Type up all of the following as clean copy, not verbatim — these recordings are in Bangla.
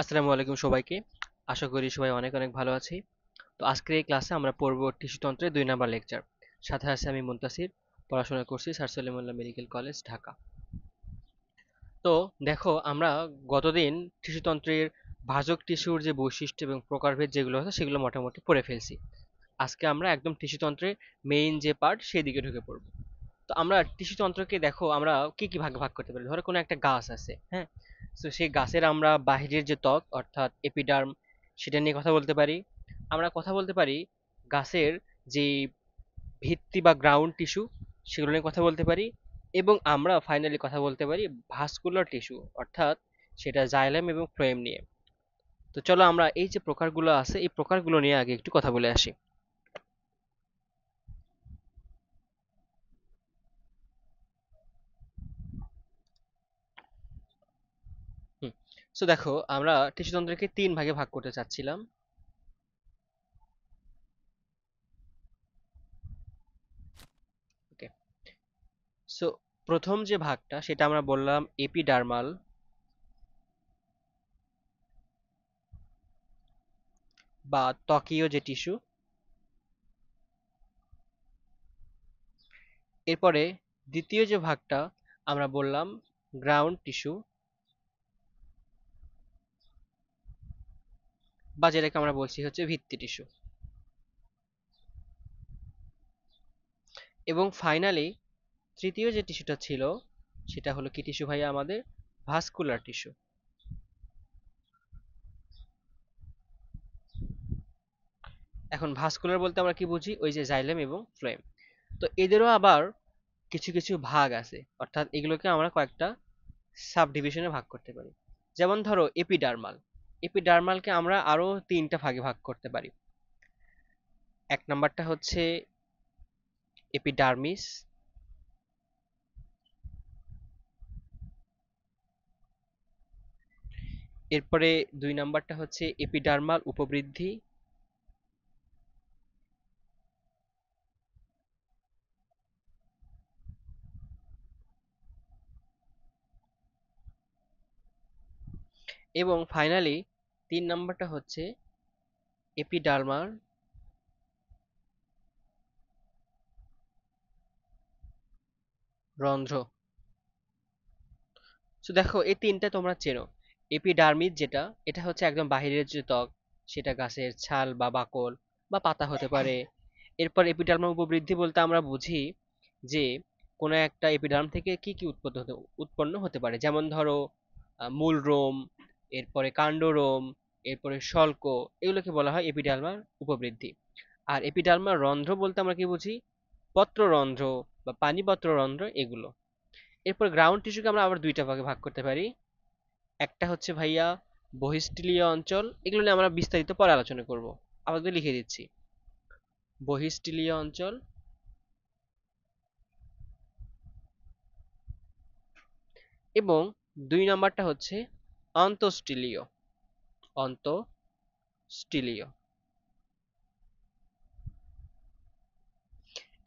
আসসালামু আলাইকুম সবাইকে। আশা করি সবাই অনেক অনেক ভালো আছি। তো আজকের এই ক্লাসে আমরা পড়ব টিস্যুতন্ত্রের 2 নাম্বার লেকচার। সাথে আছে আমি মুনতাসির, পড়াশোনা করছি sir Salimullah medical college Dhaka. তো দেখো, আমরা গতদিন টিস্যুতন্ত্রের ভাজক টিস্যুর যে বৈশিষ্ট্য এবং প্রকারভেদ যেগুলো আছে সেগুলো মোটামুটি পড়ে ফেলছি। আজকে আমরা একদম টিস্যুতন্ত্রের মেইন যে পার্ট সেই দিকে ঢুকে পড়ব। তো আমরা টিস্যুতন্ত্রকে দেখো আমরা কি কি ভাগে ভাগ করতে পারি। ধরো কোনো একটা গাছ আছে, হ্যাঁ, তো সেই গাছের আমরা বাহিরের যে ত্বক অর্থাৎ এপিডার্ম সেটা নিয়ে কথা বলতে পারি। আমরা কথা বলতে পারি গাছের যে ভিত্তি বা গ্রাউন্ড টিস্যু সেগুলো নিয়ে কথা বলতে পারি। এবং আমরা ফাইনালি কথা বলতে পারি ভাস্কুলার টিস্যু অর্থাৎ সেটা জাইলেম এবং ফ্লোয়েম নিয়ে। তো চলো আমরা এই যে প্রকারগুলো আছে এই প্রকারগুলো নিয়ে আগে একটু কথা বলে আসি। হুম। সো দেখো, আমরা টিস্যুতন্ত্রকে 3 ভাগে ভাগ করতে চাচ্ছিলাম। ওকে। সো প্রথম যে ভাগটা সেটা আমরা বললাম এপিডার্মাল বা ত্বকীয় যে টিস্যু। এরপরে দ্বিতীয় যে ভাগটা আমরা বললাম গ্রাউন্ড টিস্যু বা যেটাকে আমরা বলছি হচ্ছে ভিত্তি টিস্যু। এবং ফাইনালি তৃতীয় যে টিস্যুটা ছিল সেটা হলো কি টিস্যু ভাইয়া? আমাদের ভাস্কুলার টিস্যু। এখন ভাস্কুলার বলতে আমরা কি বুঝি? ওই যে জাইলেম এবং ফ্লোয়েম। তো এদেরও আবার কিছু কিছু ভাগ আছে, অর্থাৎ এগুলোকে আমরা কয়েকটা সাব ডিভিশনে ভাগ করতে পারি। যেমন ধরো এপিডার্মাল। এপিডার্মালকে আমরা আরো 3টা ভাগে ভাগ করতে পারি। এক নাম্বারটা হচ্ছে এপিডার্মিস। এরপরে 2 নাম্বারটা হচ্ছে এপিডার্মাল উপবৃদ্ধি। এবং ফাইনালি 3 নাম্বারটা হচ্ছে এপিডার্মাল রন্ধ্র। তো দেখো এই তিনটা তোমরা চেনো। এপিডার্মিস যেটা, এটা হচ্ছে একদম বাহিরের যে ত্বক, সেটা গাছের ছাল বা বাকল বা পাতা হতে পারে। এরপর এপিডার্মাল উপবৃদ্ধি বলতে আমরা বুঝি যে কোনো একটা এপিডার্ম থেকে কি কি উৎপন্ন হতে পারে। যেমন ধরো মূল রোম, এরপরে কাণ্ডরোম, এরপরে শল্ক, এগুলোকে বলা হয় এপিডার্মাল উপবৃদ্ধি। আর এপিডার্মাল রন্ধ্র বলতে আমরা কি বুঝি? পত্ররন্ধ্র বা পানিপত্র রন্ধ্র এগুলো। এরপর গ্রাউন্ড টিস্যুকে আমরা আবার 2টা ভাগে ভাগ করতে পারি। একটা হচ্ছে ভাইয়া বহিস্থিলীয় অঞ্চল, এগুলো নিয়ে আমরা বিস্তারিত পরে আলোচনা করব। আপাতত লিখে দিচ্ছি বহিস্থিলীয় অঞ্চল। এবং 2 নাম্বারটা হচ্ছে অন্তঃস্টিলীয়। অন্তঃস্টিলীয়।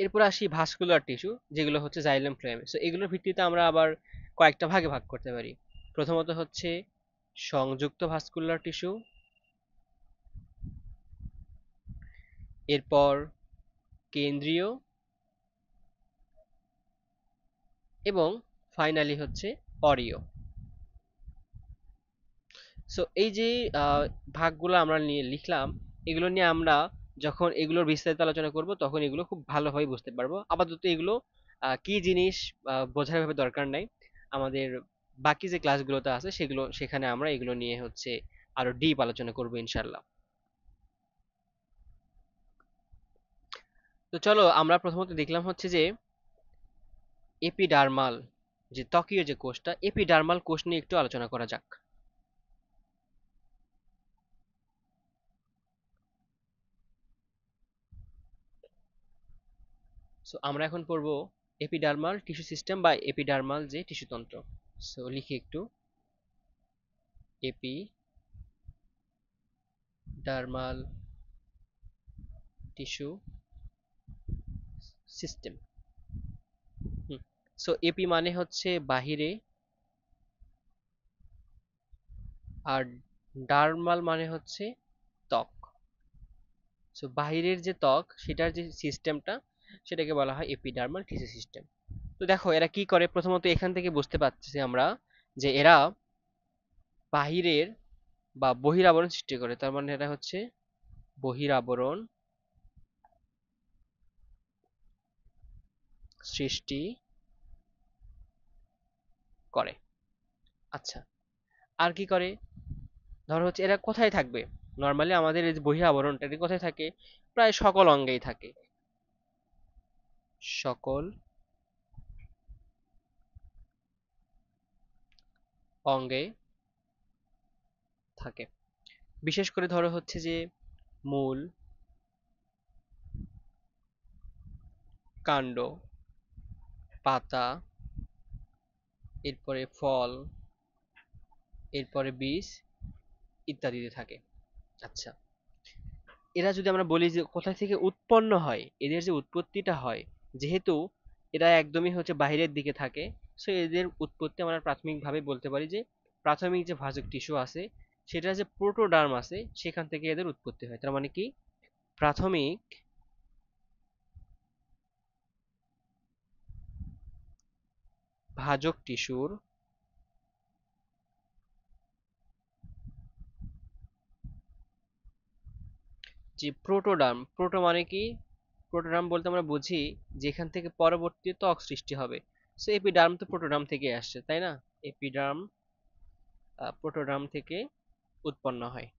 এরপর আসি ভাস্কুলার টিস্যু, যেগুলো হচ্ছে জাইলেম ফ্লোয়েম। সো এগুলোর ভিত্তিতে আমরা আবার কয়েকটা ভাগে ভাগ করতে পারি। প্রথমত হচ্ছে সংযুক্ত ভাস্কুলার টিস্যু, এরপর কেন্দ্রীয়, এবং ফাইনালি হচ্ছে অরীয়। সো এই যে ভাগগুলো আমরা নিয়ে লিখলাম, এগুলো নিয়ে আমরা যখন এগুলোর বিস্তারিত আলোচনা করব তখন এগুলো খুব ভালোভাবে বুঝতে পারবো। আপাতত এগুলো কি জিনিস বোঝার ভাবে দরকার নাই। আমাদের বাকি যে ক্লাসগুলোতে আছে সেগুলো, সেখানে আমরা এগুলো নিয়ে হচ্ছে আরো ডিপ আলোচনা করবো ইনশাল্লাহ। তো চলো আমরা প্রথমত দেখলাম হচ্ছে যে এপিডার্মাল, যে ত্বকীয় যে কোষটা, এপিডার্মাল কোষ নিয়ে একটু আলোচনা করা যাক। সো আমরা এখন পড়বো এপিডার্মাল টিস্যু সিস্টেম বা এপিডার্মাল যে টিস্যুতন্ত্র। সো লিখি একটু epidermal tissue system. So epi মানে হচ্ছে বাহিরে, আর ডার্মাল মানে হচ্ছে ত্বক। সো বাহিরের যে ত্বক সেটার যে সিস্টেমটা সেটাকে বলা হয় এপিডার্মাল টিস্যু সিস্টেম। তো দেখো এরা কি করে, প্রথমত এখান থেকে বুঝতে পারছি আমরা যে এরা বাহিরের বা বহিরাবরণ সৃষ্টি করে, তার মানে এটা হচ্ছে বহিরাবরণ সৃষ্টি করে। আচ্ছা, আর কি করে? ধরো হচ্ছে এরা কোথায় থাকবে? নর্মালি আমাদের এই যে বহি আবরণটা এটা কোথায় থাকে? প্রায় সকল অঙ্গেই থাকে। সকল অঙ্গে থাকে। বিশেষ করে ধরো হচ্ছে যে মূল, কাণ্ড, পাতা, এরপরে ফল, এরপরে বীজ ইত্যাদিতে থাকে। আচ্ছা, এরা যদি আমরা বলি যে কোথা থেকে উৎপন্ন হয়, এদের যে উৎপত্তিটা হয়, যেহেতু এরা একদমই হচ্ছে বাইরের দিকে থাকে, সো এদের উৎপত্তি আমরা প্রাথমিকভাবে বলতে পারি যে প্রাথমিক যে ভাজক টিস্যু আছে সেটা যে প্রোটোডার্ম আছে সেখান থেকে এদের উৎপত্তি হয়। তার মানে কি প্রাথমিক ভাজক টিস্যুর যে প্রোটোডার্ম, প্রোটো মানে কি? প্রোটোডার্ম বলতে আমরা বুঝি যেখান থেকে পরবর্তীতে ত্বক সৃষ্টি হবে। সো এপিডার্ম তো প্রোটোডার্ম থেকে আসছে, তাই না? এপিডার্ম প্রোটোডার্ম থেকে উৎপন্ন হয়,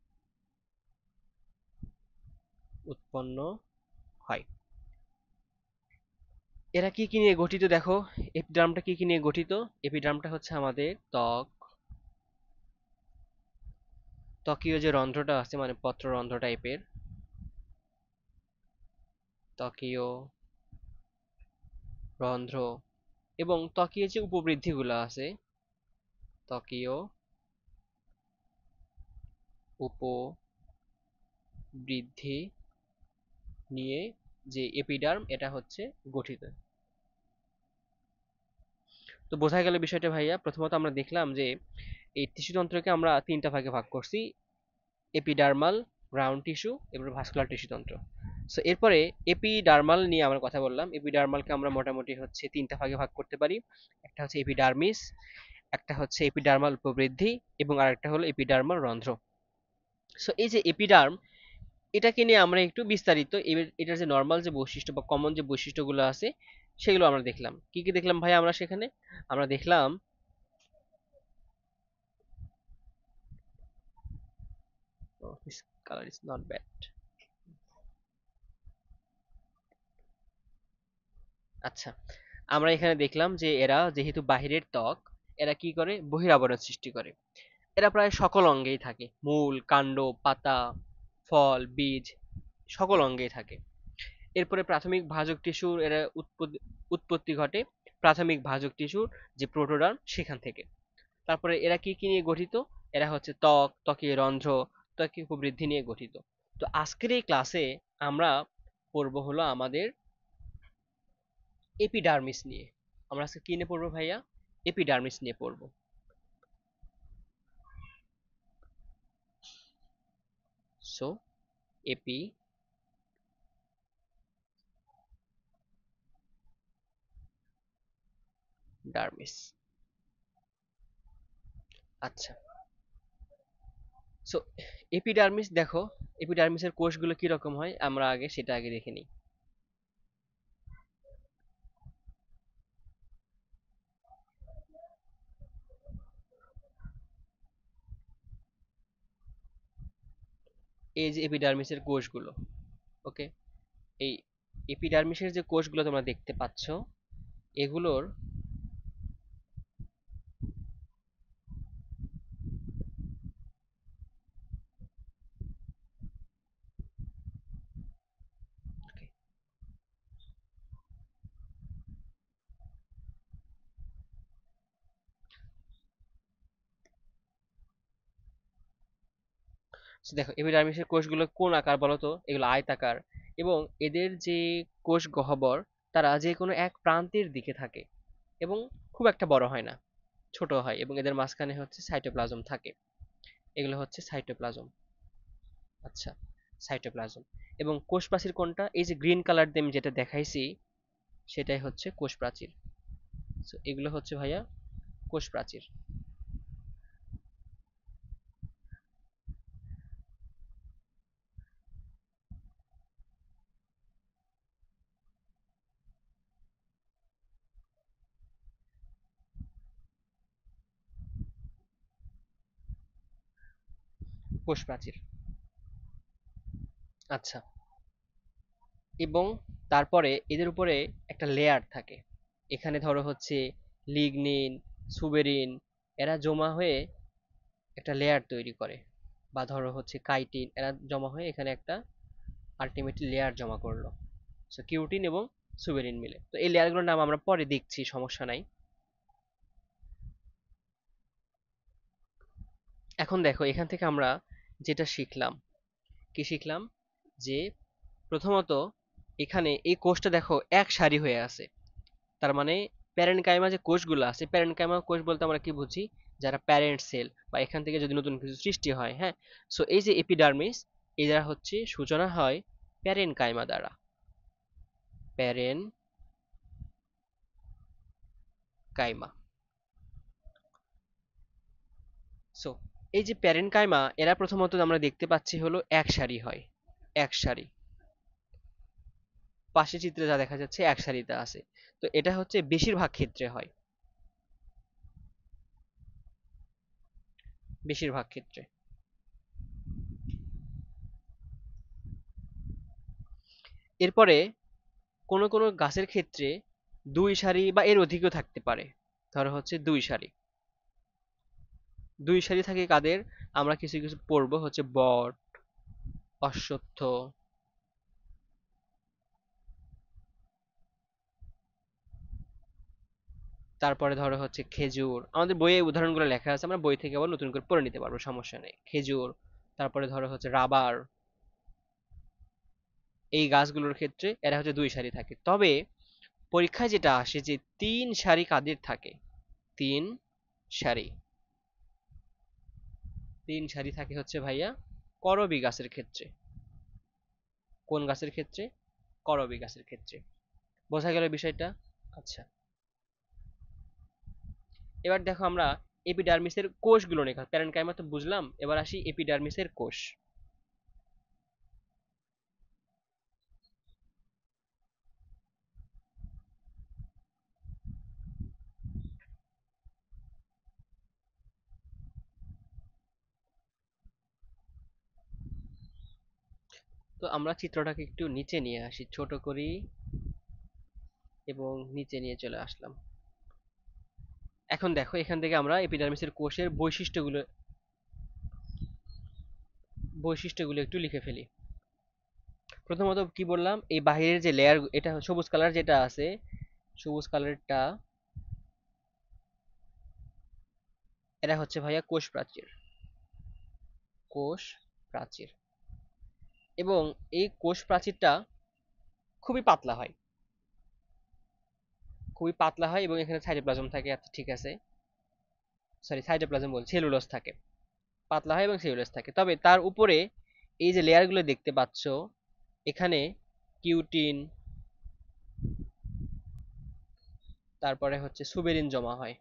উৎপন্ন হয়। এরা কি কি নিয়ে গঠিত দেখো? এপিডার্মটা কি কি নিয়ে গঠিত? এপিডার্মটা হচ্ছে আমাদের ত্বক, ত্বকীয় যে রন্ধ্রটা আছে মানে পত্ররন্ধ্র টাইপের, ত্বকীয় রন্ধ্র এবং ত্বকীয় যে উপবৃদ্ধিগুলো আছে, ত্বকীয় উপবৃদ্ধি নিয়ে যে এপিডার্ম এটা হচ্ছে গঠিত। তো বোঝা গেল বিষয়টা ভাইয়া। প্রথমত আমরা দেখলাম যে এই টিস্যুতন্ত্রকে আমরা তিনটা ভাগে ভাগ করছি: এপিডার্মাল, গ্রাউন্ড টিস্যু এবং ভাস্কুলার টিস্যুতন্ত্র। সো এরপরে এপিডার্মাল নিয়ে আমরা কথা বললাম। এপিডার্মালকে আমরা মোটামুটি হচ্ছে তিনটা ভাগে ভাগ করতে পারি। একটা হচ্ছে এপিডার্মিস, একটা হচ্ছে এপিডার্মাল উপবৃদ্ধি এবং আরেকটা হলো এপিডার্মাল রন্ধ্র। সো এই যে এপিডার্ম, এটাকে নিয়ে আমরা একটু বিস্তারিত এটার যে নর্মাল যে বৈশিষ্ট্য বা কমন যে বৈশিষ্ট্যগুলো আছে সেগুলো আমরা দেখলাম। কি কি দেখলাম ভাই আমরা সেখানে? আমরা দেখলাম this color is not bad. আচ্ছা, আমরা এখানে দেখলাম যে এরা যেহেতু বাহিরের ত্বক, এরা কি করে? বহিরাবরণ সৃষ্টি করে। এরা প্রায় সকল অঙ্গেই থাকে, মূল, কাণ্ড, পাতা, ফল, বীজ সকল অঙ্গেই থাকে। এরপরে প্রাথমিক ভাজক টিস্যুর এরা উৎপত্তি ঘটে প্রাথমিক ভাজক টিস্যুর যে প্রোটোডার্ম সেখান থেকে। তারপরে এরা কি কি নিয়ে গঠিত? এরা হচ্ছে ত্বক, ত্বকীয় রন্ধ্র, ত্বকীয় উপবৃদ্ধি নিয়ে গঠিত। তো আজকের এই ক্লাসে আমরা পড়বো হলো আমাদের এপিডার্মিস নিয়ে। আমরা আজকে কি নিয়ে পড়বো ভাইয়া? এপিডার্মিস নিয়ে পড়বো। So epidermis. আচ্ছা, সো এপিডার্মিস দেখো, এপিডার্মিসের কোষগুলো কি রকম হয় আমরা আগে সেটা আগে দেখে নিই। এই যে এপিডার্মিসের কোষগুলো, ওকে, এই এপিডার্মিসের যে কোষগুলো তোমরা দেখতে পাচ্ছ এগুলোর okay, so দেখো এপিডার্মিসের কোষগুলো কোন আকার বলো তো? এগুলো আয়তাকার এবং এদের যে কোষ গহ্বর তারা যে কোনো এক প্রান্তের দিকে থাকে এবং খুব একটা বড় হয় না, ছোট হয় এবং এদের মাঝখানে হচ্ছে সাইটোপ্লাজম থাকে। এগুলো হচ্ছে সাইটোপ্লাজম। আচ্ছা, সাইটোপ্লাজম। এবং কোষ প্রাচীর কোনটা? এই যে গ্রিন কালার দিয়ে আমি যেটা দেখাইছি সেটাই হচ্ছে কোষ প্রাচীর। So, এগুলো হচ্ছে ভাইয়া কোষ প্রাচীর। কোষ প্রাচীর। আচ্ছা, এবং তারপরে এদের উপরে একটা লেয়ার থাকে। এখানে ধরো হচ্ছে লিগনিন, সুবেরিন, এরা জমা হয়ে একটা লেয়ার তৈরি করে। বা ধরো হচ্ছে কাইটিন, এরা জমা হয়ে এখানে একটা আলটিমেটলি লেয়ার জমা করলো। সো কিউটিন এবং সুবেরিন মিলে। তো এই লেয়ারগুলোর নাম আমরা পরে দেখছি, সমস্যা নাই। এখন দেখো এখান থেকে আমরা যেটা শিখলাম, কি শিখলাম? যে প্রথমত এখানে এই কোষটা দেখো এক সারি হয়ে আছে। তার মানে প্যারেনকাইমা যে কোষগুলো আছে, প্যারেনকাইমা কোষ বলতে আমরা কি বুঝি? যারা প্যারেন্ট সেল বা এখান থেকে যদি নতুন কিছু সৃষ্টি হয়, হ্যাঁ। সো এই যে এপিডার্মিস, এরা হচ্ছে সূচনা হয় প্যারেনকাইমা দ্বারা। প্যারেনকাইমা। সো এই যে প্যারেনকাইমা, এরা প্রথমত আমরা দেখতে পাচ্ছি হলো এক সারি হয়। এক সারি, পাশে চিত্রে যা দেখা যাচ্ছে এক সারিতে আছে। তো এটা হচ্ছে বেশিরভাগ ক্ষেত্রে হয়, বেশিরভাগ ক্ষেত্রে। এরপরে কোনো কোনো গাছের ক্ষেত্রে দুই সারি বা এর অধিকও থাকতে পারে। ধরো হচ্ছে দুই সারি। দুই সারি থাকে কাদের? আমরা কিছু কিছু পড়বো, হচ্ছে বট, অশ্বত্থ, তারপরে ধরো হচ্ছে খেজুর। আমাদের বইয়ে এই উদাহরণগুলো লেখা আছে, আমরা বই থেকে আবার নতুন করে পড়ে নিতে পারবো, সমস্যা নেই। খেজুর, তারপরে ধরো হচ্ছে রাবার। এই গাছগুলোর ক্ষেত্রে এরা হচ্ছে দুই সারি থাকে। তবে পরীক্ষায় যেটা আসে যে তিন সারি কাদের থাকে? তিন সারি। তিন সারি থাকে হচ্ছে ভাইয়া করবী গাছের ক্ষেত্রে। কোন গাছের ক্ষেত্রে? করবী গাছের ক্ষেত্রে। বোঝা গেল বিষয়টা? আচ্ছা, এবার দেখো আমরা এপিডার্মিসের কোষগুলো নিয়ে, প্যারেনকাইমা তো বুঝলাম, এবার আসি এপিডার্মিসের কোষ। তো আমরা চিত্রটাকে একটু নিচে নিয়ে আসি, ছোট করি এবং নিচে নিয়ে চলে আসলাম। এখন দেখো এখান থেকে আমরা এপিডার্মিসের কোষের বৈশিষ্ট্যগুলো একটু লিখে ফেলি। প্রথমত কি বললাম, এই বাহিরের যে লেয়ার, এটা সবুজ কালার যেটা আছে, সবুজ কালারটা, এরা হচ্ছে ভাইয়া কোষ প্রাচীর। কোষ প্রাচীর। এবং এই কোষ প্রাচীরটা খুবই পাতলা হয়। খুবই পাতলা হয় এবং এখানে সাইটোপ্লাজম থাকে। আচ্ছা ঠিক আছে, সরি সাইটোপ্লাজম বলছি, সেলুলোজ থাকে। পাতলা হয় এবং সেলুলোজ থাকে। তবে তার উপরে এই যে লেয়ারগুলো দেখতে পাচ্ছ, এখানে কিউটিন, তারপরে হচ্ছে সুবেরিন জমা হয়।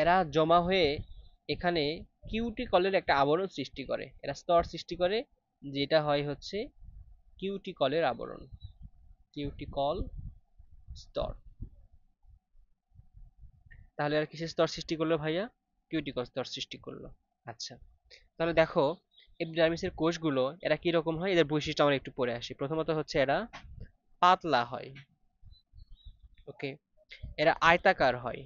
এরা জমা হয়ে এখানে কিউটিকলের একটা আবরণ সৃষ্টি করে, এরা স্তর সৃষ্টি করে, যেটা হয় হচ্ছে কিউটিকলের আবরণ। কিউটিকল স্তর। তাহলে আর কিসের স্তর সৃষ্টি করলো ভাইয়া? কিউটিকল স্তর সৃষ্টি করলো। আচ্ছা, তাহলে দেখো এপিডার্মিসের কোষগুলো এরা কি রকম হয়, এদের বৈশিষ্ট্য আমরা একটু পড়ে আসি। প্রথমত হচ্ছে এরা পাতলা হয়। ওকে। এরা আয়তাকার হয়।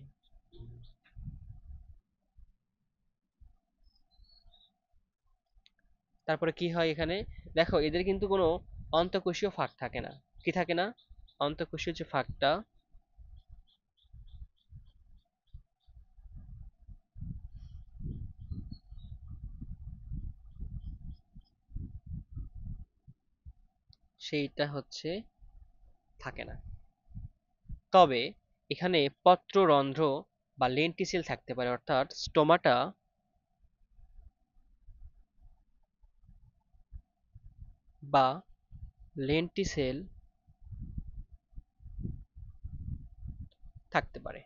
তারপরে কি হয় এখানে? দেখো এদের কিন্তু কোনো অন্তঃকোষীয় ফাঁক থাকে না। কি থাকে না? অন্তঃকোষীয় যে ফাঁকটা, সেইটা হচ্ছে থাকে না। তবে এখানে পত্ররন্ধ্র বা লেন্টিসেল থাকতে পারে, অর্থাৎ স্টোমাটা বা লেন্টিসেল থাকতে পারে।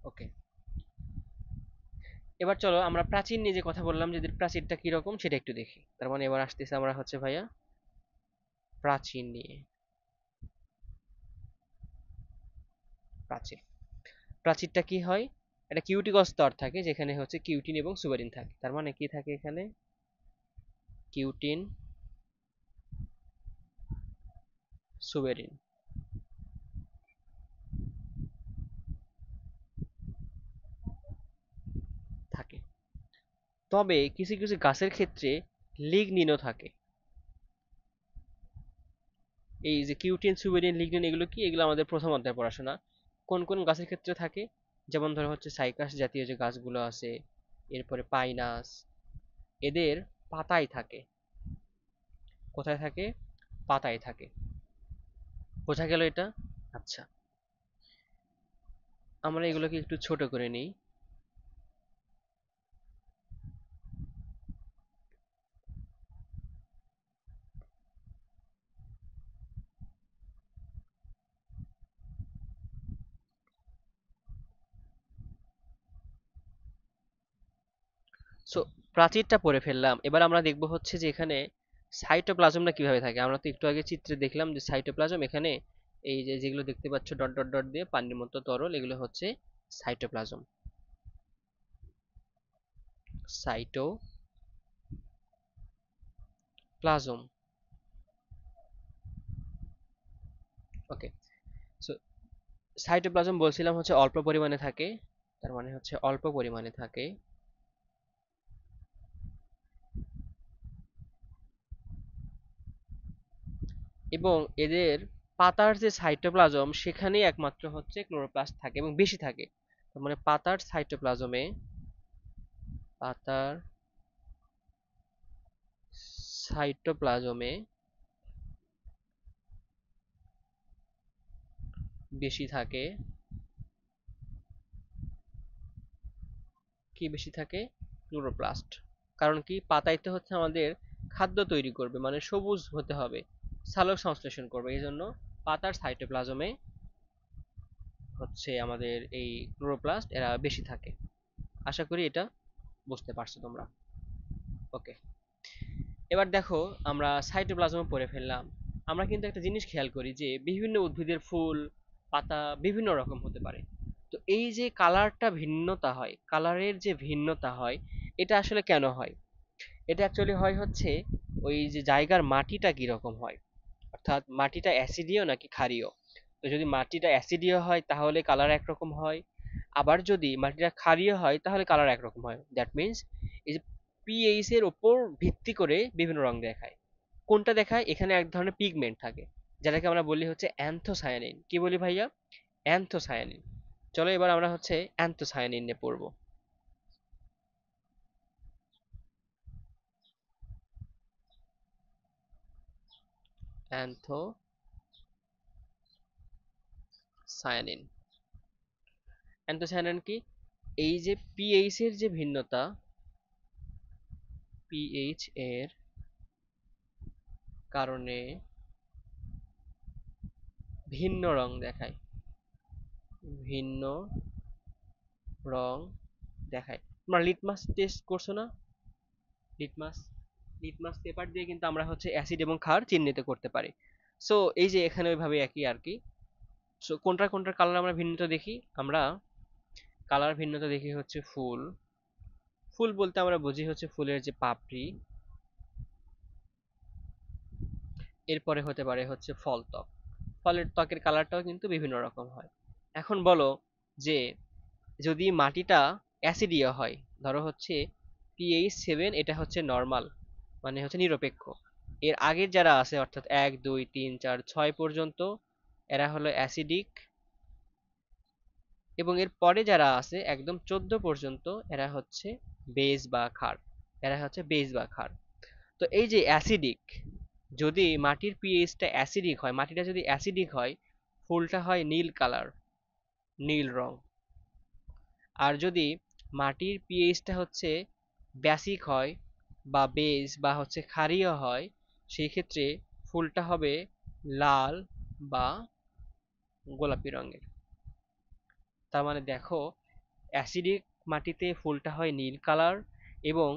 ওকে, এবার চলো আমরা প্রাচীর নিয়ে যে কথা বললাম, যদি প্রাচীরটা কিরকম সেটা একটু দেখি। তার মানে এবার আসতেছে আমরা হচ্ছে ভাইয়া প্রাচীর নিয়ে। প্রাচীর, প্রাচীরটা কি হয়? একটা কিউটিকল স্তর থাকে যেখানে হচ্ছে কিউটিন এবং সুবেরিন থাকে। তার মানে কি থাকে এখানে? কিউটিন, সুবেরিন থাকে। তবে কিছু কিছু গাছের ক্ষেত্রে লিগনিনও থাকে। এই যে কিউটিন, সুবেরিন, লিগনিন এগুলো কি? এগুলো আমাদের প্রথম অধ্যায়ে পড়াশোনা। কোন কোন গাছের ক্ষেত্রে থাকে? যেমন ধরো হচ্ছে সাইকাস জাতীয় যে গাছগুলো আছে, এরপরে পাইনাস, এদের পাতায় থাকে। কোথায় থাকে? পাতায় থাকে। বোঝা গেল এটা? আচ্ছা, আমরা এগুলোকে একটু ছোট করে নিই। সো প্রাচীরটা পড়ে ফেললাম, এবার আমরা দেখব হচ্ছে যে এখানে সাইটোপ্লাজমটা কিভাবে থাকে। আমরা তো একটু আগে চিত্রে দেখলাম যে সাইটোপ্লাজম এখানে, এই যে যেগুলো দেখতে পাচ্ছ ডট ডট ডট দিয়ে পানির মতো তরল, এগুলো হচ্ছে সাইটোপ্লাজম। সাইটোপ্লাজম, ওকে। সো সাইটোপ্লাজম বলছিলাম হচ্ছে অল্প পরিমাণে থাকে। তার মানে হচ্ছে অল্প পরিমাণে থাকে এবং এদের পাতার যে সাইটোপ্লাজম সেখানেই একমাত্র হচ্ছে ক্লোরোপ্লাস্ট থাকে এবং বেশি থাকে। তার মানে পাতার সাইটোপ্লাজমে বেশি থাকে, কি বেশি থাকে? ক্লোরোপ্লাস্ট। কারণ কি? পাতায় তো হচ্ছে আমাদের খাদ্য তৈরি করবে, মানে সবুজ হতে হবে, সালোক সংশ্লেষণ করবে, এই জন্য পাতার সাইটোপ্লাজমে হচ্ছে আমাদের এই ক্লোরোপ্লাস্ট এরা বেশি থাকে। আশা করি এটা বুঝতে পারছো তোমরা। ওকে, এবার দেখো আমরা সাইটোপ্লাজম পড়ে ফেললাম। আমরা কিন্তু একটা জিনিস খেয়াল করি যে বিভিন্ন উদ্ভিদের ফুল, পাতা বিভিন্ন রকম হতে পারে। তো এই যে কালারটা ভিন্নতা হয়, কালারের যে ভিন্নতা হয়, এটা আসলে কেন হয়? এটা অ্যাকচুয়ালি হয় হচ্ছে ওই যে জায়গার মাটিটা কিরকম হয়, অর্থাৎ মাটিটা অ্যাসিডীয় নাকি ক্ষারীয়। তো যদি মাটিটা অ্যাসিডীয় হয় তাহলে কালার একরকম হয়, আবার যদি মাটিটা ক্ষারীয় হয় তাহলে কালার একরকম হয়। দ্যাট মিন্স এই যে পিএইচ এর উপর ভিত্তি করে বিভিন্ন রং দেখায়। কোনটা দেখায়? এখানে এক ধরনের পিগমেন্ট থাকে যেটাকে আমরা বলি হচ্ছে অ্যান্থোসায়ানিন। কি বলি ভাইয়া? অ্যান্থোসায়ানিন। চলো এবার আমরা হচ্ছে অ্যান্থোসায়ানিন নিয়ে পড়বো। অ্যান্থোসায়ানিন, অ্যান্থোসায়ানিন কি? এই যে পিএইচ এর যে ভিন্নতা, পিএইচ এর কারণে ভিন্ন রং দেখায়, ভিন্ন রং দেখায়। তোমরা লিটমাস টেস্ট করছো না? লিটমাস, লিটমাস পেপার দিয়ে কিন্তু আমরা হচ্ছে অ্যাসিড এবং ক্ষার চিহ্নিত করতে পারি। সো এই যে এখানে ওইভাবে একই আর কি। সো কোনটার কোনটার কালার আমরা ভিন্নতা দেখি? আমরা কালার ভিন্নতা দেখি হচ্ছে ফুল, ফুল বলতে আমরা বুঝি হচ্ছে ফুলের যে পাপড়ি, এরপরে হতে পারে হচ্ছে ফল ত্বক। ফলের ত্বকের কালারটাও কিন্তু বিভিন্ন রকম হয়। এখন বলো যে যদি মাটিটা অ্যাসিডীয় হয়, ধরো হচ্ছে pH 7, এটা হচ্ছে নর্মাল, মানে হচ্ছে নিরপেক্ষ। এর আগের যারা আছে অর্থাৎ 1 2 3 4 6 পর্যন্ত এরা হলো অ্যাসিডিক, এবং এর পরে যারা আছে একদম 14 পর্যন্ত এরা হচ্ছে বেস বা ক্ষার, এরা হচ্ছে বেস বা ক্ষার। তো এই যে অ্যাসিডিক, যদি মাটির পিএইচটা অ্যাসিডিক হয়, মাটিটা যদি অ্যাসিডিক হয়, ফুলটা হয় নীল কালার, নীল রং। আর যদি মাটির পিএইচটা হচ্ছে বেসিক হয় বা বেস বা হচ্ছে ক্ষারীয় হয়, সেই ক্ষেত্রে ফুলটা হবে লাল বা গোলাপি রঙের। তার মানে দেখো, অ্যাসিডিক মাটিতে ফুলটা হয় নীল কালার, এবং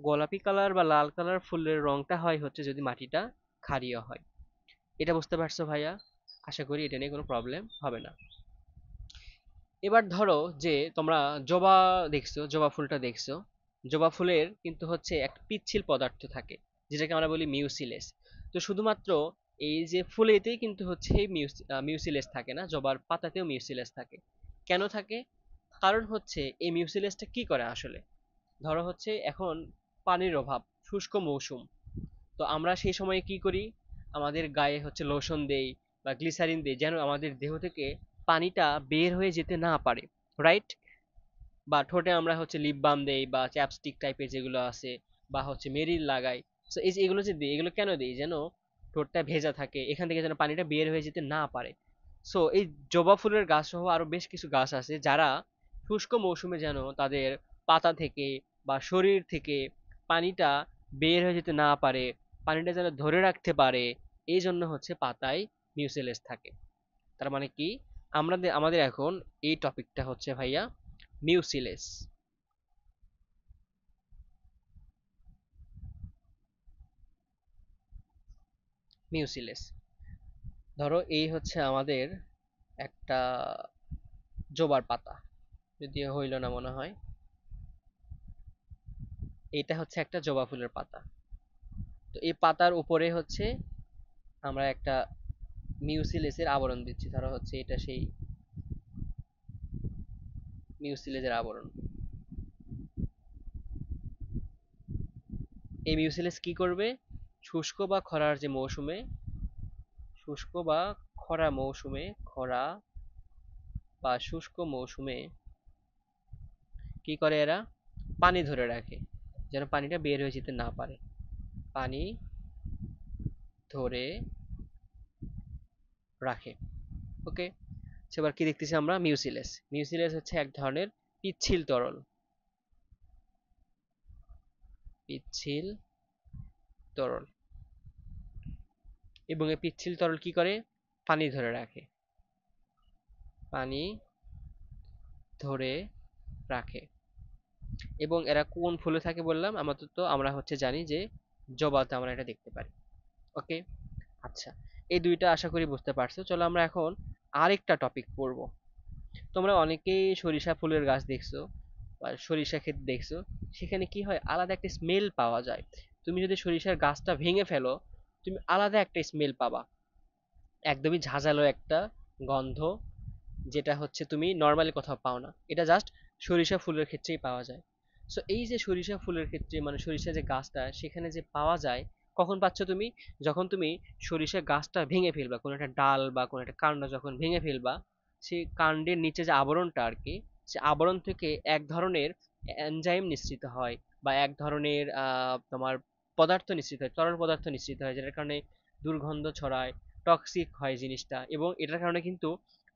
গোলাপি কালার বা লাল কালার ফুলের রংটা হয় হচ্ছে যদি মাটিটা ক্ষারীয় হয়। এটা বুঝতে পারছো ভাইয়া? আশা করি এটা নিয়ে কোনো প্রবলেম হবে না। এবার ধরো যে তোমরা জবা দেখছো, জবা ফুলটা দেখছো। জবা ফুলের কিন্তু হচ্ছে একটা পিচ্ছিল পদার্থ থাকে, যেটাকে আমরা বলি মিউসিলেস। তো শুধুমাত্র এই যে ফুলেতেই কিন্তু হচ্ছে মিউসিলেস থাকে না, জবার পাতাতেও মিউসিলেস থাকে। কেন থাকে? কারণ হচ্ছে এই মিউসিলেসটা কি করে আসলে। ধরো হচ্ছে এখন পানির অভাব, শুষ্ক মৌসুম। তো আমরা সেই সময় কি করি? আমাদের গায়ে হচ্ছে লোশন দেই বা গ্লিসারিন দেই, যেন আমাদের দেহ থেকে পানিটা বের হয়ে যেতে না পারে, রাইট? বা ঠোঁটে আমরা হচ্ছে লিপ বাম দেই বা চ্যাপস্টিক টাইপের যেগুলো আছে, বা হচ্ছে মেরিল লাগাই। তো এই যে এগুলো যে দিই, এগুলো কেন দিই? যেন ঠোঁটটা ভেজা থাকে, এখান থেকে যেন পানিটা বের হয়ে যেতে না পারে। সো এই জবা ফুলের গাছ সহ আরো বেশ কিছু গাছ আছে যারা শুষ্ক মৌসুমে যেন তাদের পাতা থেকে বা শরীর থেকে পানিটা বের হয়ে যেতে না পারে, পানিটা যেন ধরে রাখতে পারে, এই জন্য হচ্ছে পাতায় মিউসিলেস থাকে। তার মানে কি, আমাদের এখন এই টপিকটা হচ্ছে ভাইয়া মিউসিলেস। মিউসিলেস, ধরো এই হচ্ছে আমাদের একটা জবার পাতা, যদিও হইল না মনে হয়। এটা হচ্ছে একটা জবা ফুলের পাতা। তো এই পাতার উপরে হচ্ছে আমরা একটা মিউসিলেসের আবরণ দিচ্ছি। ধরো হচ্ছে এটা সেই মিউসিলেসের আবরণ। এই মিউসিলেস কি করবে? শুষ্ক বা খরার যে মৌসুমে, শুষ্ক বা খরা মৌসুমে, খরা বা শুষ্ক মৌসুমে কি করে এরা? পানি ধরে রাখে, যেন পানিটা বের হয়ে যেতে না পারে। পানি ধরে রাখে। ওকে, সেবার কি দেখতেছি আমরা? মিউসিলেস। মিউসিলেস হচ্ছে এক ধরনের পিচ্ছিল তরল, পিচ্ছিল তরল। এবং এই পিচ্ছিল তরল কি করে? পানি ধরে রাখে, পানি ধরে রাখে। এবং এরা কোন ফুলে থাকে বললাম? আমরা হচ্ছে জানি যে জবাতে আমরা এটা দেখতে পারি। ওকে, আচ্ছা, এই দুইটা আশা করি বুঝতে পারছো। চলো আমরা এখন আরেকটা টপিক পড়বো। তোমরা অনেকেই সরিষা ফুলের গাছ দেখছো বা সরিষা ক্ষেত দেখছো, সেখানে কি হয়? আলাদা একটা স্মেল পাওয়া যায়। তুমি যদি সরিষার গাছটা ভেঙে ফেলো, তুমি আলাদা একটা স্মেল পাবা, একদমই ঝাঁঝালো একটা গন্ধ, যেটা হচ্ছে তুমি নর্মালি কোথাও পাও না। এটা জাস্ট সরিষা ফুলের ক্ষেত্রেই পাওয়া যায়। সো এই যে সরিষা ফুলের ক্ষেত্রে, মানে সরিষা যে গাছটা, সেখানে যে পাওয়া যায়, কখন পাচ্ছ তুমি? যখন তুমি সরিষা গাছটা ভেঙে ফেলবা, কোনো একটা ডাল বা কোনো একটা কাণ্ড যখন ভেঙে ফেলবা, সেই কাণ্ডের নিচে যে আবরণটা আর কি, সে আবরণ থেকে এক ধরনের এনজাইম নিঃসৃত হয়, বা এক ধরনের তোমার পদার্থ নিঃসৃত হয়, তরল পদার্থ নিঃসৃত হয়, যেটার কারণে দুর্গন্ধ ছড়ায়, টক্সিক হয় জিনিসটা। এবং এটার কারণে কিন্তু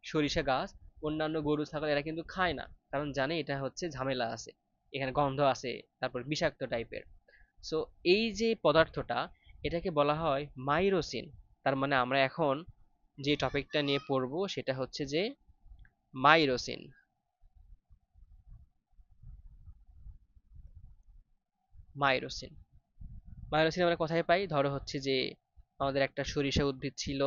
সরিষা গাছ অন্যান্য গরু ছাগল এরা কিন্তু খায় না, কারণ জানে এটা হচ্ছে ঝামেলা আছে, এখানে গন্ধ আছে, তারপর বিষাক্ত টাইপের। সো এই যে পদার্থটা, এটাকে বলা হয় মাইরোসিন। তার মানে আমরা এখন যে টপিকটা নিয়ে পড়বো সেটা হচ্ছে যে মাইরোসিন। মাইরোসিন, মাইরোসিন আমরা কোথায় পাই? ধরো হচ্ছে যে আমাদের একটা সরিষা উদ্ভিদ ছিল,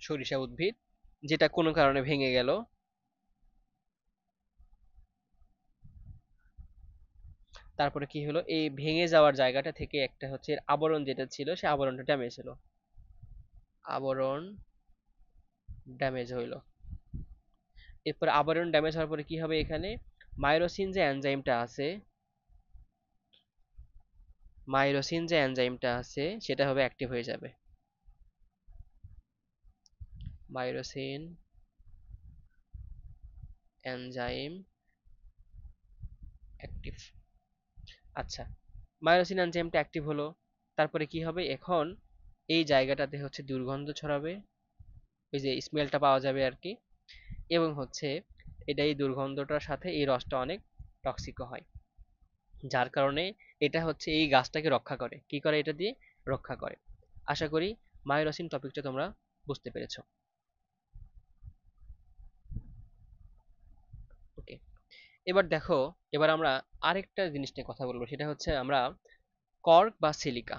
সরিষা উদ্ভিদ, যেটা কোনো কারণে ভেঙে গেল। তারপরে কি হলো? এই ভেঙে যাওয়ার জায়গাটা থেকে একটা হচ্ছে এর আবরণ যেটা ছিল, সে আবরণটা ড্যামেজ হলো, আবরণ ড্যামেজ হইলো। এরপর আবরণ ড্যামেজ হওয়ার পরে কি হবে? এখানে মাইরোসিন যে এনজাইমটা আছে, মাইরোসিন যে এনজাইমটা আছে সেটা হবে অ্যাক্টিভ হয়ে যাবে। মাইরোসিন এনজাইম অ্যাক্টিভ। আচ্ছা, মায়োসিন এনজাইমটা অ্যাক্টিভ হলো, তারপরে কি হবে এখন? এই জায়গাটাতে হচ্ছে দুর্গন্ধ ছড়াবে, ওই যে স্মেলটা পাওয়া যাবে আর কি। এবং হচ্ছে এটা এই দুর্গন্ধটার সাথে এই রসটা অনেক টক্সিকও হয়, যার কারণে এটা হচ্ছে এই গাছটাকে রক্ষা করে। কি করে? এটা দিয়ে রক্ষা করে। আশা করি মায়োসিন টপিকটা তোমরা বুঝতে পেরেছো। ওকে, এবার দেখো, এবার আমরা আরেকটা জিনিস নিয়ে কথা বলবো, সেটা হচ্ছে আমরা কর্ক বা সিলিকা।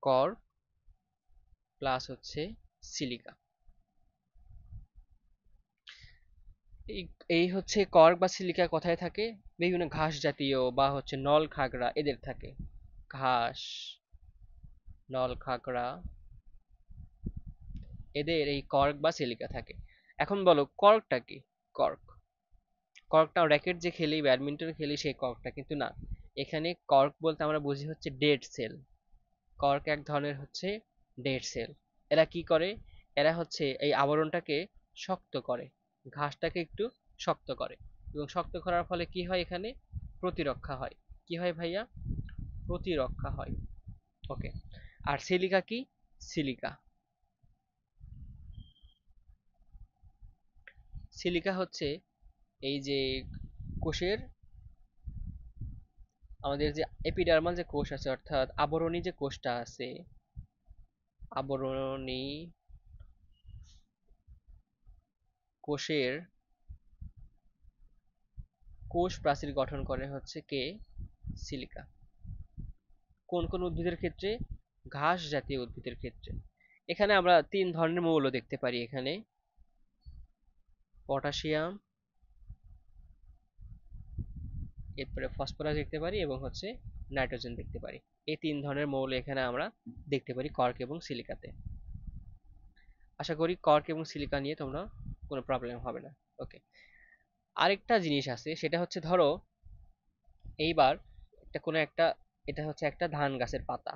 কর্ক প্লাস হচ্ছে সিলিকা। এই এই হচ্ছে কর্ক বা সিলিকা কোথায় থাকে? বিভিন্ন ঘাস জাতীয় বা হচ্ছে নল খাগড়া এদের থাকে। ঘাস, নল খাগড়া, এদের এই কর্ক বা সিলিকা থাকে। এখন বলো কর্কটা কি? কর্ক, কর্কটা র্যাকেট যে খেলি, ব্যাডমিন্টন খেলি, সেই কর্কটা কিন্তু না। এখানে কর্ক বলতে আমরা বুঝি হচ্ছে ডেড সেল। কর্ক এক ধরনের হচ্ছে ডেড সেল। এরা কি করে? এরা হচ্ছে এই আবরণটাকে শক্ত করে, ঘাসটাকে একটু শক্ত করে, এবং শক্ত করার ফলে কি হয়? এখানে প্রতিরক্ষা হয়। কি হয় ভাইয়া? প্রতিরক্ষা হয়। ওকে, আর সিলিকা কি? সিলিকা, সিলিকা হচ্ছে এই যে কোষের, আমাদের যে এপিডার্মাল যে কোষ আছে, অর্থাৎ আবরণী যে কোষটা আছে, আবরণী কোষের কোষ প্রাচীর গঠন করে হচ্ছে কে? সিলিকা। কোন কোন উদ্ভিদের ক্ষেত্রে? ঘাস জাতীয় উদ্ভিদের ক্ষেত্রে। এখানে আমরা তিন ধরনের মৌল দেখতে পারি এখানে: পটাশিয়াম, এরপরে ফসফরাস দেখতে পারি, এবং হচ্ছে নাইট্রোজেন দেখতে পারি। এই তিন ধরনের মৌল এখানে আমরা দেখতে পারি কর্ক এবং সিলিকাতে। আশা করি কর্ক এবং সিলিকা নিয়ে তোমরা কোনো প্রবলেম হবে না। ওকে, আরেকটা জিনিস আছে, সেটা হচ্ছে ধরো এইবার একটা কোনো একটা, এটা হচ্ছে একটা ধান গাছের পাতা।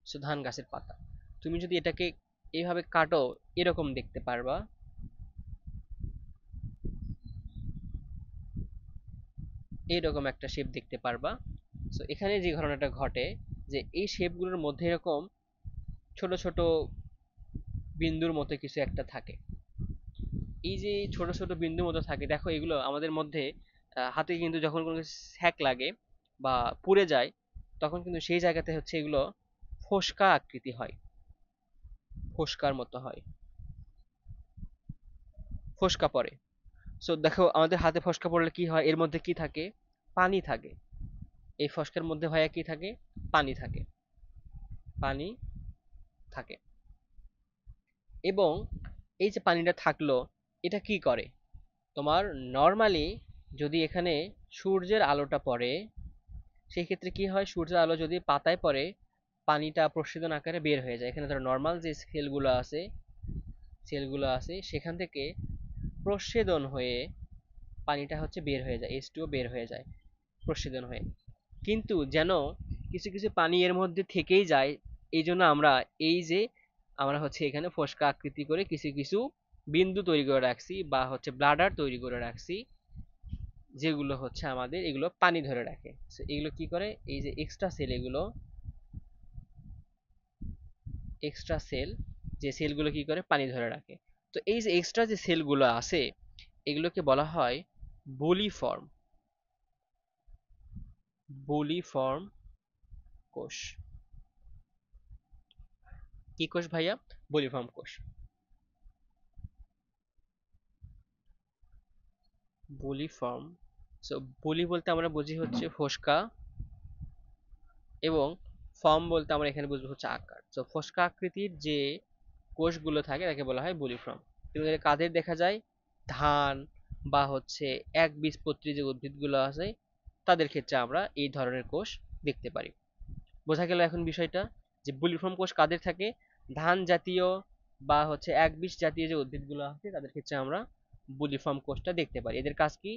সো ধান গাছের পাতা, তুমি যদি এটাকে এইভাবে কাটো, এরকম দেখতে পারবা, এইরকম একটা শেপ দেখতে পারবা। সো এখানে যে ঘটনাটা ঘটে, যে এই শেপগুলোর মধ্যে এরকম ছোট ছোট বিন্দুর মতো কিছু একটা থাকে। এই যে ছোট ছোট বিন্দুর মতো থাকে, দেখো এগুলো আমাদের মধ্যে হাতে কিন্তু যখন কোনো ছ্যাঁক লাগে বা পুড়ে যায়, তখন কিন্তু সেই জায়গাতে হচ্ছে এগুলো ফোস্কা আকৃতি হয়, ফোস্কার মতো হয়, ফোস্কা পড়ে। সো দেখো আমাদের হাতে ফোস্কা পড়লে কি হয়? এর মধ্যে কি থাকে? পানি থাকে। এই ফসকের মধ্যে ভাইয়া কি থাকে? পানি থাকে, পানি থাকে। এবং এই যে পানিটা থাকলো, এটা কি করে? তোমার নর্মালি যদি এখানে সূর্যের আলোটা পড়ে, সেই ক্ষেত্রে কি হয়? সূর্যের আলো যদি পাতায় পড়ে, পানিটা প্রস্ফুটন আকারে বের হয়ে যায়। এখানে ধরো নর্মাল যে সেলগুলো আছে সেখান থেকে প্রস্বেদন হয়ে পানিটা হচ্ছে বের হয়ে যায়, H2O বের হয়ে যায় প্রস্বেদন হয়ে। কিন্তু যেন কিছু কিছু পানি এর মধ্যে থেকেই যায়, এই জন্য আমরা এই যে আমরা হচ্ছে এখানে ফোস্কা আকৃতি করে কিছু কিছু বিন্দু তৈরি করে রাখছি, বা হচ্ছে ব্লাডার তৈরি করে রাখছি, যেগুলো হচ্ছে আমাদের এগুলো পানি ধরে রাখে। So এগুলো কি করে? এই যে এক্সট্রা সেল, এগুলো এক্সট্রা সেল, যে সেলগুলো কি করে? পানি ধরে রাখে। তো এই যে এক্সট্রা যে সেলগুলো আছে, এগুলোকে বলা হয় বলিফর্ম, বলিফর্ম কোষ। কি কোষ ভাইয়া? বলিফর্ম কোষ। বলিফর্ম, সো বলি বলতে আমরা বুঝি হচ্ছে ফোস্কা, এবং ফর্ম বলতে আমরা এখানে বুঝবো হচ্ছে আকার। তো ফোস্কা আকৃতির যে কোষগুলো থাকে তাকে বলা হয় বলিফর্ম। এগুলো কাদের দেখা যায়? ধান বা হচ্ছে একবীজপত্রী যে উদ্ভিদগুলো আছে, তাদের ক্ষেত্রে আমরা এই ধরনের কোষ দেখতে পারি। বোঝা গেল এখন বিষয়টা, যে বুলিফর্ম কোষ কাদের থাকে? ধান জাতীয় বা হচ্ছে একবীজ জাতীয় যে উদ্ভিদগুলো আছে, তাদের ক্ষেত্রে আমরা বুলিফর্ম কোষটা দেখতে পারি। এদের কাজ কি?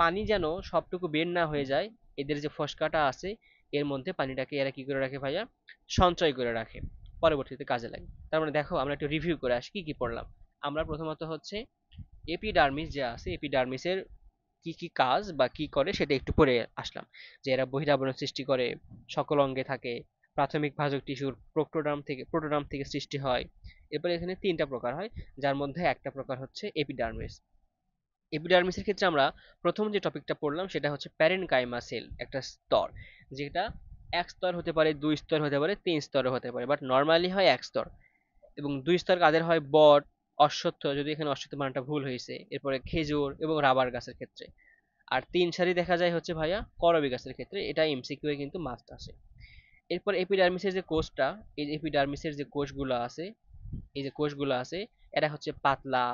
পানি যেন সবটুকু বের না হয়ে যায়, এদের যে ফসকাটা আছে এর মধ্যে পানিটাকে এরা কি করে রাখে ভাইয়া? সঞ্চয় করে রাখে, পরবর্তীতে কাজে লাগে। তার মানে দেখো আমরা একটু রিভিউ করে আসি কি কি পড়লাম। আমরা প্রথমত হচ্ছে এপিডার্মিস যে আছে, এপিডার্মিসের কি কি কাজ বা কি করে সেটা একটু পরে আসলাম। যে এরা বহিরাবরণ সৃষ্টি করে, সকল অঙ্গে থাকে, প্রাথমিক ভাজক টিস্যুর প্রোটোডার্ম থেকে সৃষ্টি হয়। এরপরে এখানে তিনটা প্রকার হয়, যার মধ্যে একটা প্রকার হচ্ছে এপিডার্মিস। এপিডার্মিসের ক্ষেত্রে আমরা প্রথম যে টপিকটা পড়লাম সেটা হচ্ছে প্যারেনকাইমা সেল, একটা স্তর, যেটা এক স্তর হতে পারে, দুই স্তর হতে পারে, তিন স্তর হতে পারে, বাট নর্মালি হয় এক স্তর। এবং দুই স্তর কাদের হয়? বট, অশ্বত্থ, যদি এখানে অশ্বত্থ মানটা ভুল হয়েছে, এরপরে খেজুর এবং রাবার গাছের ক্ষেত্রে। আর তিন সারি দেখা যায় হচ্ছে ভাইয়া করবী গাছের ক্ষেত্রে, এটা এমসিকিউ এ কিন্তু মাস্ট আসে। এরপর এপিডার্মিসের যে কোষটা, এই যে এপিডার্মিসের যে কোষগুলো আছে, এই যে কোষগুলো আছে, এরা হচ্ছে পাতলা,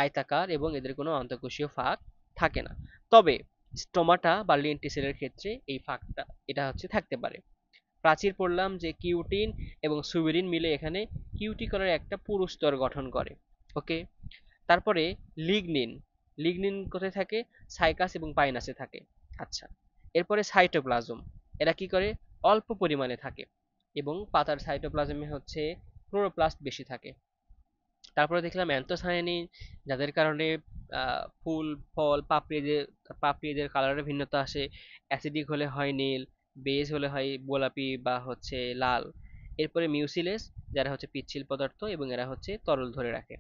আয়তাকার এবং এদের কোনো অন্তঃকোষীয় ফাঁক থাকে না। তবে স্টোমাটা বা লেন্টিসেলের ক্ষেত্রে এই ফাঁকটা এটা হচ্ছে থাকতে পারে। প্রাচীর পড়লাম যে কিউটিন এবং সুবেরিন মিলে এখানে কিউটিকলের একটা পুরু স্তর গঠন করে। ওকে। তারপরে লিগনিন, লিগনিন কোথায় থাকে? সাইকাস এবং পাইনাসে থাকে। আচ্ছা। এরপরে সাইটোপ্লাজম, এরা কি করে? অল্প পরিমাণে থাকে এবং পাতার সাইটোপ্লাজমে হচ্ছে ক্লোরোপ্লাস্ট বেশি থাকে। তারপরে দেখলাম অ্যান্থোসায়ানিন, যাদের কারণে ফুল, ফল, পাপড়িদের কালারের ভিন্নতা আসে। অ্যাসিডিক হলে হয় নীল, বেজ হলে হয় গোলাপি বা হচ্ছে লাল। এরপরে মিউসিলেস, যারা হচ্ছে পিচ্ছিল পদার্থ এবং এরা হচ্ছে তরল ধরে রাখে।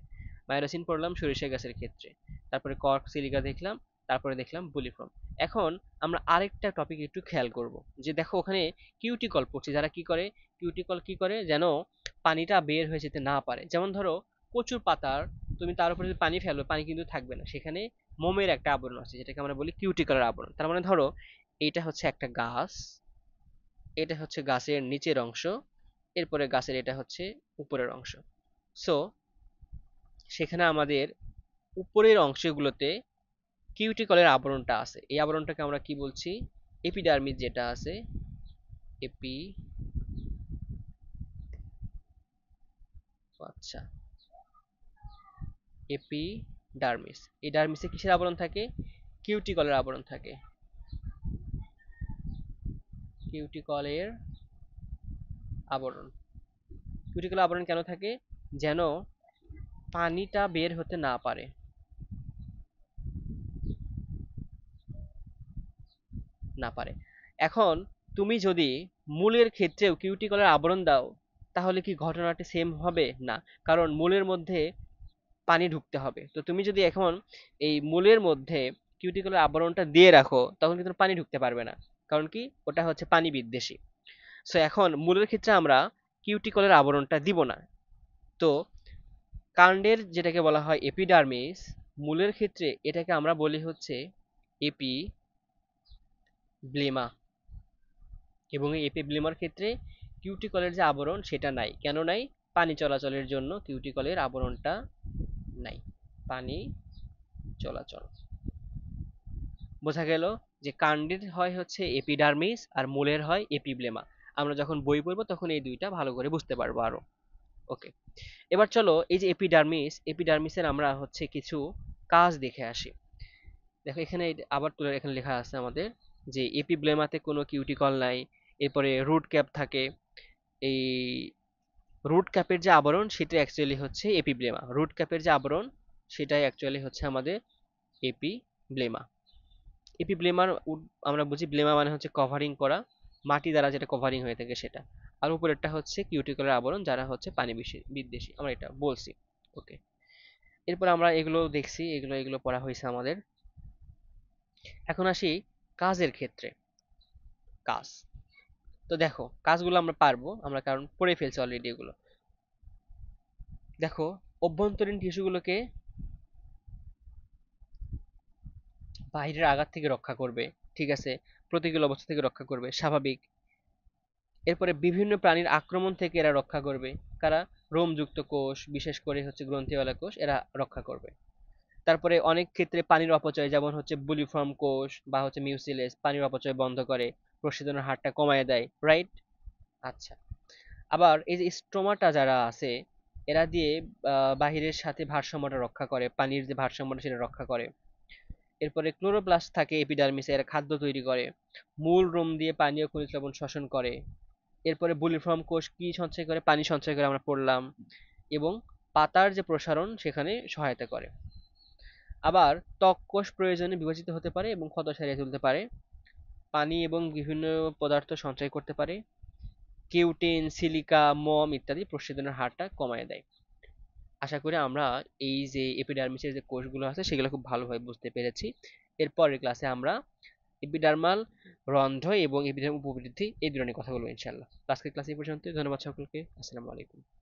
মাইরোসিন পড়লাম সরিষা গাছের ক্ষেত্রে। তারপরে কর্ক সিলিকা দেখলাম। তারপরে দেখলাম বুলিফর্ম। এখন আমরা আরেকটা টপিক একটু খেয়াল করব, যে দেখো ওখানে কিউটিকল পড়ছি, যারা কি করে? কিউটিকল কি করে যেন পানিটা বের হয়ে যেতে না পারে। যেমন ধরো কচুর পাতার, তুমি তার উপরে যদি পানি ফেলো, পানি কিন্তু থাকবে না, সেখানে মোমের একটা আবরণ আছে, যেটাকে আমরা বলি কিউটিকলের আবরণ। তার মানে ধরো এইটা হচ্ছে একটা গাছ, এটা হচ্ছে গাছের নিচের অংশ, এরপরে গাছের এটা হচ্ছে উপরের অংশ। সো সেখানে আমাদের উপরের অংশগুলোতে কিউটিকলের আবরণটা আছে। এই আবরণটাকে আমরা কি বলছি? এপিডার্মিস যেটা আছে, এপি, আচ্ছা, এপিডার্মিস। এই ডার্মিসে কিসের আবরণ থাকে? কিউটিকলের আবরণ থাকে। কিউটিকলের আবরণ। কিউটিকলের আবরণ কেন থাকে? যেন পানিটা বের হতে না পারে। না পারে। এখন তুমি যদি মূলের ক্ষেত্রেও কিউটিকলের আবরণ দাও, তাহলে কি ঘটনাটি সেম হবে? না, কারণ মূলের মধ্যে পানি ঢুকতে হবে। তো তুমি যদি এখন এই মূলের মধ্যে কিউটিকলের আবরণটা দিয়ে রাখো, তখন কিন্তু পানি ঢুকতে পারবে না। কারণ কি? ওটা হচ্ছে পানি বিদ্বেষী। সো এখন মূলের ক্ষেত্রে আমরা কিউটিকলের আবরণটা দিব না। তো কাণ্ডের যেটাকে বলা হয় এপিডার্মিস, মূলের ক্ষেত্রে এটাকে আমরা বলি হচ্ছে এপিব্লেমা। এবং এই এপিব্লেমার ক্ষেত্রে কিউটিকলের যে আবরণ সেটা নাই। কেন নাই? পানি চলাচলের জন্য কিউটিকলের আবরণটা নাই। পানি চলাচল। বোঝা গেল যে কাণ্ডের হয় হচ্ছে এপিডার্মিস আর মূলের হয় এপিব্লেমা। আমরা যখন বই পড়বো তখন এই দুইটা ভালো করে বুঝতে পারবো আরো। ওকে। এবার চলো এই যে এপিডার্মিস, এপিডার্মিসের আমরা হচ্ছে কিছু কাজ দেখে আসি। দেখো এখানে আবার তুলে এখানে লেখা আছে আমাদের যে এপিব্লেমাতে কোনো কিউটিকল নাই। এরপরে রুট ক্যাপ থাকে। এই রুট ক্যাপের যে আবরণ সেটা অ্যাকচুয়ালি হচ্ছে এপিব্লেমা। রুট ক্যাপের যে আবরণ সেটাই অ্যাকচুয়ালি হচ্ছে আমাদের এপিব্লেমা। এপিব্লেমার আমরা বুঝি ব্লেমা মানে হচ্ছে কভারিং করা, মাটি দ্বারা যেটা কভারিং হয়ে থাকে সেটা। আর উপরেরটা হচ্ছে কিউটিকলের আবরণ, যারা হচ্ছে পানি বিদ্বেষী, আমরা এটা বলছি। ওকে। এরপর আমরা এগুলো দেখছি, এগুলো এগুলো পড়া হয়েছে আমাদের। এখন আসি কাজের ক্ষেত্রে। কাজ, তো দেখো কাজগুলো আমরা পারবো, আমরা কারণ পড়ে ফেলছি অলরেডি এগুলো। দেখো অভ্যন্তরীণ টিস্যুগুলোকে বাইরের আঘাত থেকে রক্ষা করবে, ঠিক আছে, প্রতিকূল অবস্থা থেকে রক্ষা করবে, স্বাভাবিক। এরপরে বিভিন্ন প্রাণীর আক্রমণ থেকে এরা রক্ষা করবে। কারা? রোমযুক্ত কোষ, বিশেষ করে হচ্ছে গ্রন্থিওয়ালা কোষ, এরা রক্ষা করবে। তারপরে অনেক ক্ষেত্রে পানির অপচয়, যেমন হচ্ছে বুলিফর্ম কোষ বা হচ্ছে মিউসিলেস, পানির অপচয় বন্ধ করে, প্রস্বেদনের হারটা কমায় দেয়, রাইট? আচ্ছা। আবার এই যে স্ট্রোমাটা যারা আছে, এরা দিয়ে বাহিরের সাথে ভারসাম্যটা রক্ষা করে, পানির যে ভারসাম্যটা সেটা রক্ষা করে। এরপরে ক্লোরোপ্লাস্ট থাকে এপিডার্মিসে, এরা খাদ্য তৈরি করে। মূল রোম দিয়ে পানি ও খনিজ লবণ শোষণ করে। এরপরে বুলিফর্ম কোষ কি সঞ্চয় করে? পানি সঞ্চয় করে, আমরা পড়লাম। এবং পাতার যে প্রসারণ সেখানে সহায়তা করে। আবার ত্বক কোষ প্রয়োজনে বিভাজিত হতে পারে এবং ক্ষত সারিয়ে তুলতে পারে। পানি এবং বিভিন্ন পদার্থ সঞ্চয় করতে পারে। কিউটিন, সিলিকা, মোম ইত্যাদি প্রস্বেদনের হারটা কমায় দেয়। আশা করি আমরা এই যে এপিডার্মিসের যে কোষগুলো আছে সেগুলো খুব ভালোভাবে বুঝতে পেরেছি। এরপরের ক্লাসে আমরা এপিডার্মাল রন্ধ্র এবং এপিডার্মাল উপবৃদ্ধি এই ধরনের কথা বলবো ইনশাআল্লাহ। আজকের ক্লাস এই পর্যন্ত। ধন্যবাদ সকলকে। আসসালামু আলাইকুম।